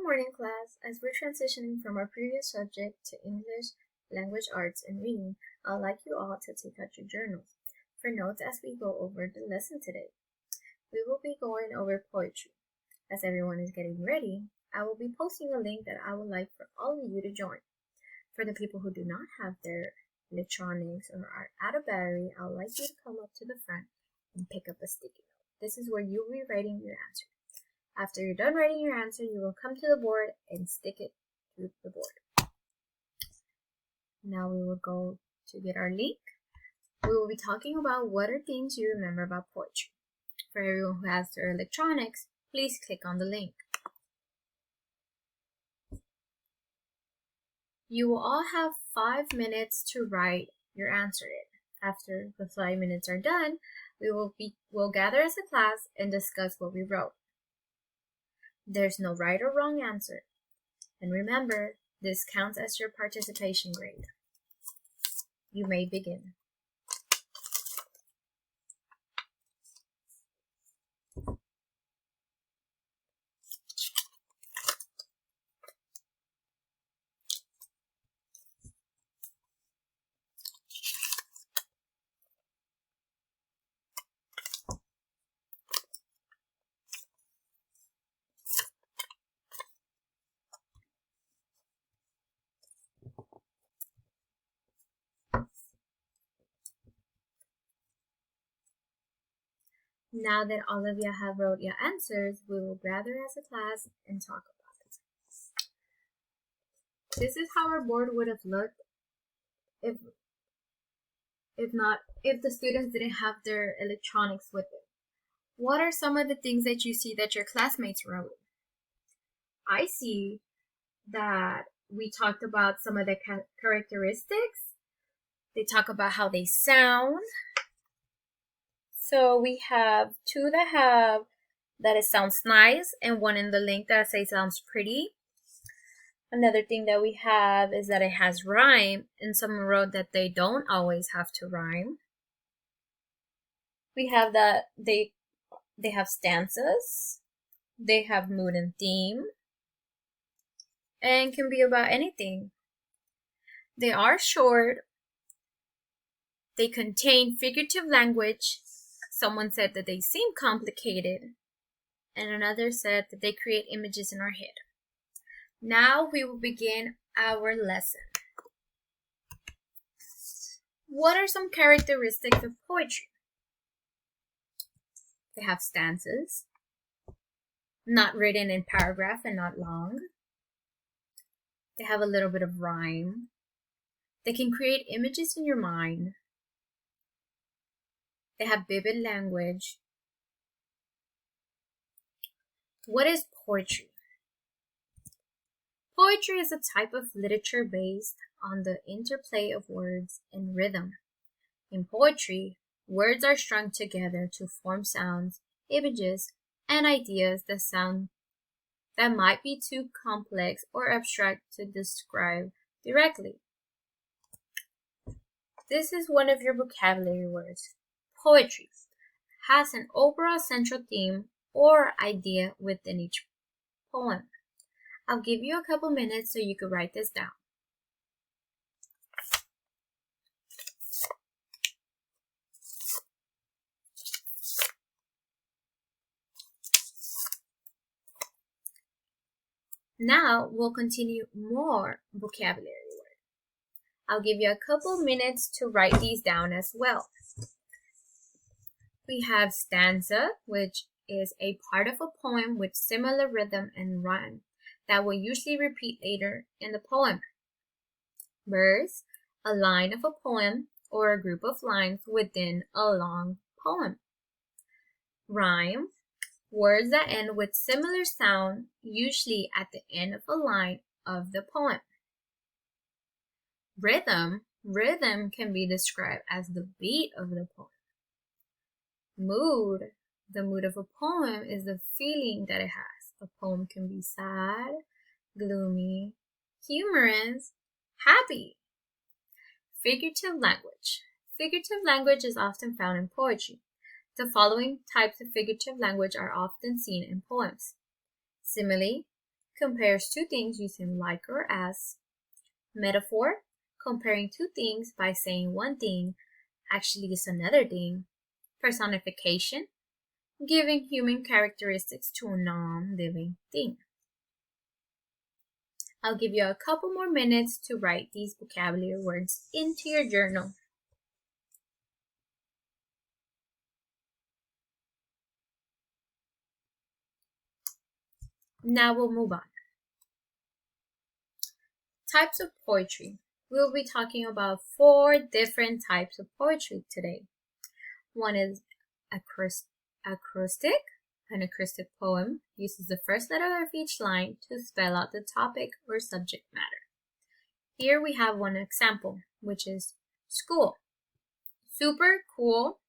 morning, class. As we're transitioning from our previous subject to English, language arts, and reading, I'd like you all to take out your journals for notes as we go over the lesson today. We will be going over poetry. As everyone is getting ready, I will be posting a link that I would like for all of you to join. For the people who do not have their electronics or are out of battery, I would like you to come up to the front and pick up a sticky note. This is where you'll be writing your answer. After you're done writing your answer, you will come to the board and stick it to the board. Now we will go to get our link. We will be talking about what are things you remember about poetry. For everyone who has their electronics, please click on the link. You will all have 5 minutes to write your answer in. After the 5 minutes are done, we'll gather as a class and discuss what we wrote. There's no right or wrong answer. And remember, this counts as your participation grade. You may begin. Now that all of you have wrote your answers, we will gather as a class and talk about it. This is how our board would have looked if the students didn't have their electronics with them. What are some of the things that you see that your classmates wrote? I see that we talked about some of the characteristics. They talk about how they sound. So we have two that it sounds nice and one in the link that says sounds pretty. Another thing that we have is that it has rhyme, and some wrote that they don't always have to rhyme. We have that they have stanzas, they have mood and theme, and can be about anything. They are short. They contain figurative language. Someone said that they seem complicated, and another said that they create images in our head. Now we will begin our lesson. What are some characteristics of poetry? They have stanzas, not written in paragraph and not long. They have a little bit of rhyme. They can create images in your mind. They have vivid language. What is poetry? Poetry is a type of literature based on the interplay of words and rhythm. In poetry, words are strung together to form sounds, images, and ideas that might be too complex or abstract to describe directly. This is one of your vocabulary words. Poetry has an overall central theme or idea within each poem. I'll give you a couple minutes so you can write this down. Now we'll continue more vocabulary words. I'll give you a couple minutes to write these down as well. We have stanza, which is a part of a poem with similar rhythm and rhyme that will usually repeat later in the poem. Verse, a line of a poem or a group of lines within a long poem. Rhyme, words that end with similar sound, usually at the end of a line of the poem. Rhythm can be described as the beat of the poem. Mood, the mood of a poem is the feeling that it has. A poem can be sad, gloomy, humorous, happy. Figurative language. Figurative language is often found in poetry. The following types of figurative language are often seen in poems: simile, compares two things using like or as. Metaphor, comparing two things by saying one thing actually is another thing. Personification, giving human characteristics to a non-living thing. I'll give you a couple more minutes to write these vocabulary words into your journal. Now we'll move on. Types of poetry. We'll be talking about 4 different types of poetry today. One is acrostic. An acrostic poem uses the first letter of each line to spell out the topic or subject matter. Here we have one example, which is school. Super cool.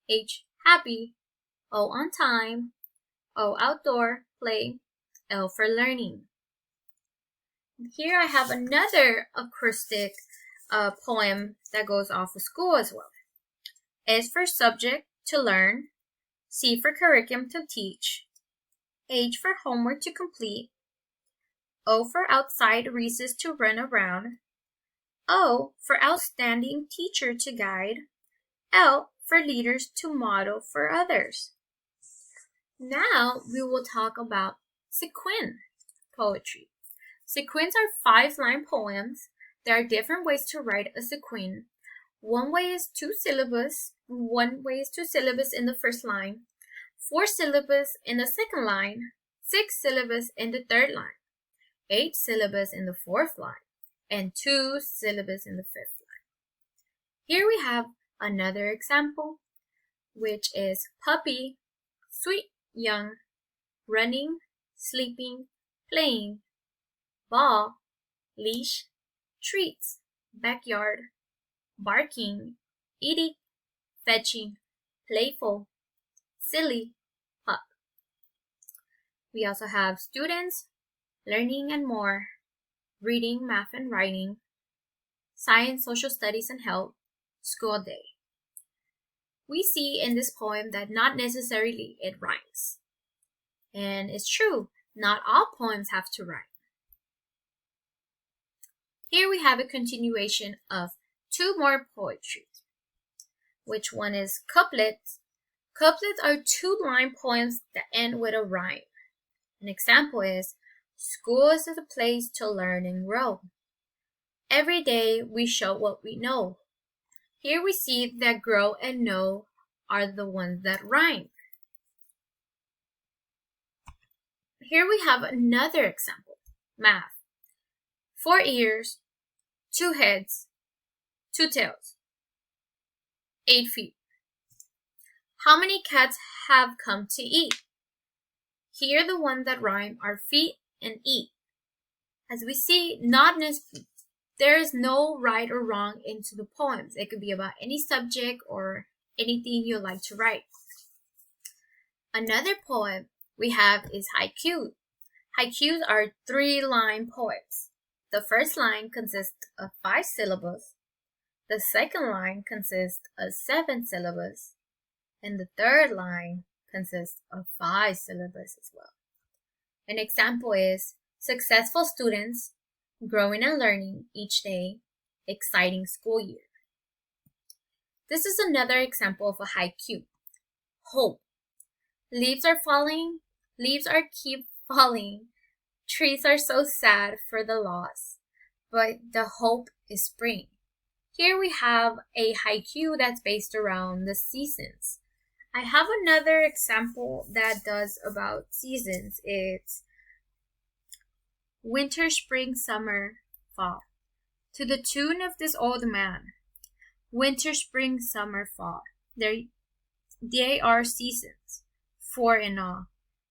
H, happy. O, on time. O, outdoor, play. L for learning. Here I have another acrostic poem that goes off of school as well. S for subject, to learn. C for curriculum, to teach. H for homework, to complete. O for outside recess, to run around. O for outstanding teacher, to guide. L for leaders, to model for others. Now we will talk about sequin poetry. Sequins are 5-line poems. There are different ways to write a sequin. One way is 2 syllables. One way is 2 syllables in the first line, 4 syllables in the second line, 6 syllables in the third line, 8 syllables in the fourth line, and 2 syllables in the fifth line. Here we have another example, which is puppy, sweet young, running, sleeping, playing, ball, leash, treats, backyard, barking, eating, fetching, playful, silly, pup. We also have students, learning and more, reading, math and writing, science, social studies and health, school day. We see in this poem that not necessarily it rhymes. And it's true, not all poems have to rhyme. Here we have a continuation of 2 more poetries. Which one is couplets? Couplets are 2-line poems that end with a rhyme. An example is, school is a place to learn and grow. Every day we show what we know. Here we see that grow and know are the ones that rhyme. Here we have another example, math. 4 ears, 2 heads, 2 tails, 8 feet. How many cats have come to eat? Here the ones that rhyme are feet and eat. As we see, there is no right or wrong into the poems. It could be about any subject or anything you like to write. Another poem we have is haiku. Haikus are 3-line poems. The first line consists of 5 syllables. The second line consists of 7 syllables. And the third line consists of 5 syllables as well. An example is successful students, growing and learning each day, exciting school year. This is another example of a haiku. Hope. Leaves are keep falling. Trees are so sad for the loss, but the hope is spring. Here we have a haiku that's based around the seasons. I have another example that does about seasons. It's winter, spring, summer, fall. To the tune of this old man. Winter, spring, summer, fall. They are seasons, 4 in all.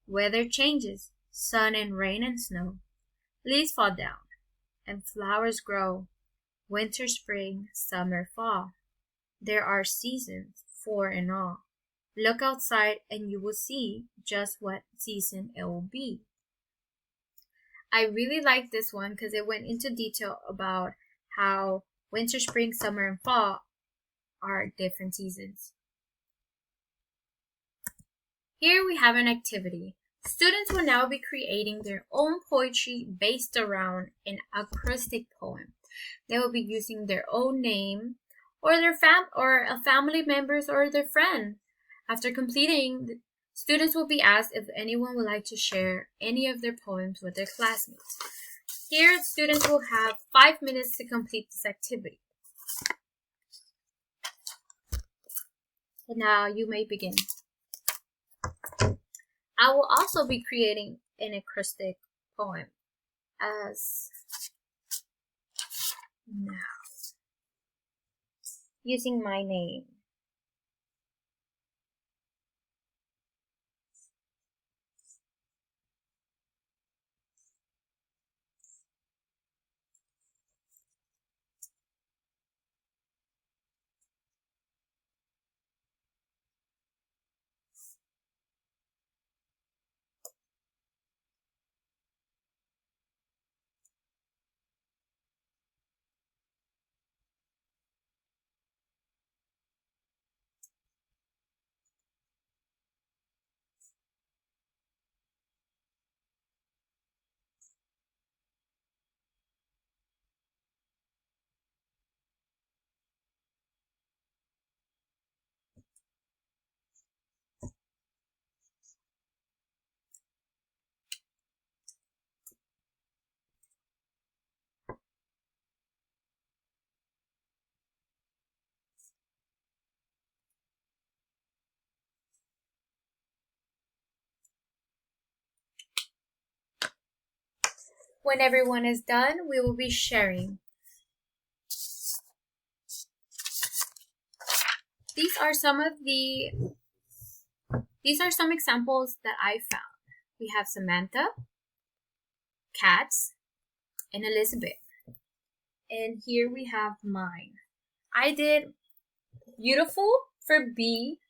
Weather changes, sun and rain and snow. Leaves fall down, and flowers grow. Winter, spring, summer, fall. There are seasons, 4 in all. Look outside and you will see just what season it will be. I really like this one because it went into detail about how winter, spring, summer, and fall are different seasons. Here we have an activity. Students will now be creating their own poetry based around an acrostic poem. They will be using their own name or a family members or their friend. After completing, the students will be asked if anyone would like to share any of their poems with their classmates. Here, students will have 5 minutes to complete this activity. And now you may begin. I will also be creating an acrostic poem as now, using my name. When everyone is done, we will be sharing. These are some examples that I found. We have Samantha, Cats, and Elizabeth. And here we have mine. I did beautiful for B,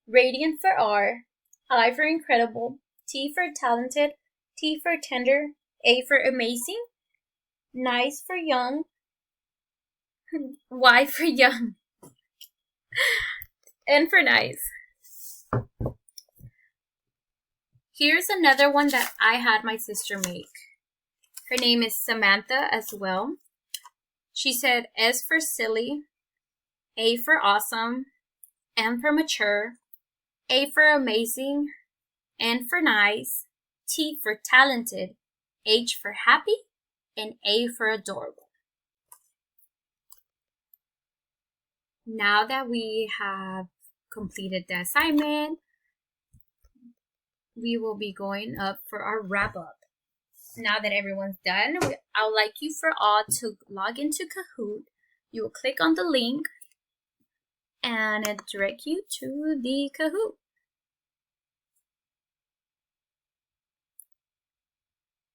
radiant for R, I for incredible, T for talented, T for tender, A for amazing, nice for young, Y for young, N for nice. Here's another one that I had my sister make. Her name is Samantha as well. She said S for silly, A for awesome, M for mature, A for amazing, N for nice, T for talented, H for happy, and A for adorable. Now that we have completed the assignment, we will be going up for our wrap-up. Now that everyone's done, I would like you for all to log into Kahoot. You will click on the link and it direct you to the Kahoot.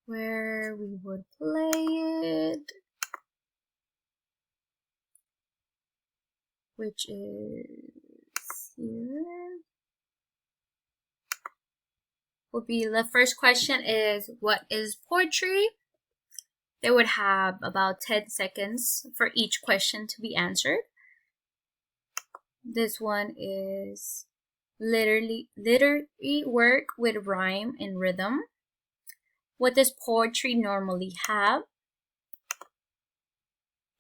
Where we would play it, which is here. Will be the first question is, what is poetry? They would have about 10 seconds for each question to be answered. This one is literary work with rhyme and rhythm. What does poetry normally have?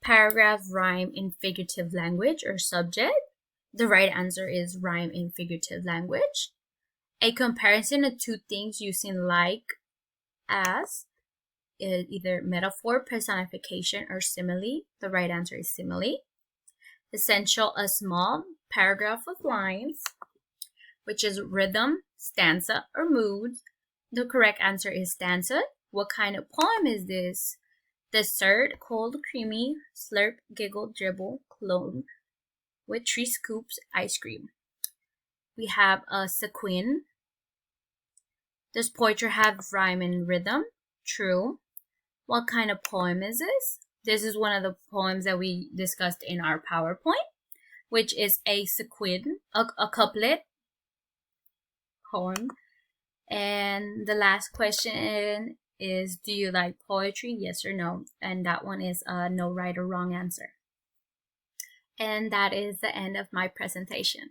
Paragraph, rhyme, in figurative language or subject. The right answer is rhyme in figurative language. A comparison of two things using like as, either metaphor, personification, or simile. The right answer is simile. Essential, a small paragraph of lines, which is rhythm, stanza, or mood. The correct answer is stanza. What kind of poem is this? Dessert, cold, creamy, slurp, giggle, dribble, clone, with 3 scoops, ice cream. We have a sequin. Does poetry have rhyme and rhythm? True. What kind of poem is this? This is one of the poems that we discussed in our PowerPoint, which is a sequin, a couplet poem. And the last question is, do you like poetry? Yes or no? And that one is no right or wrong answer. And that is the end of my presentation.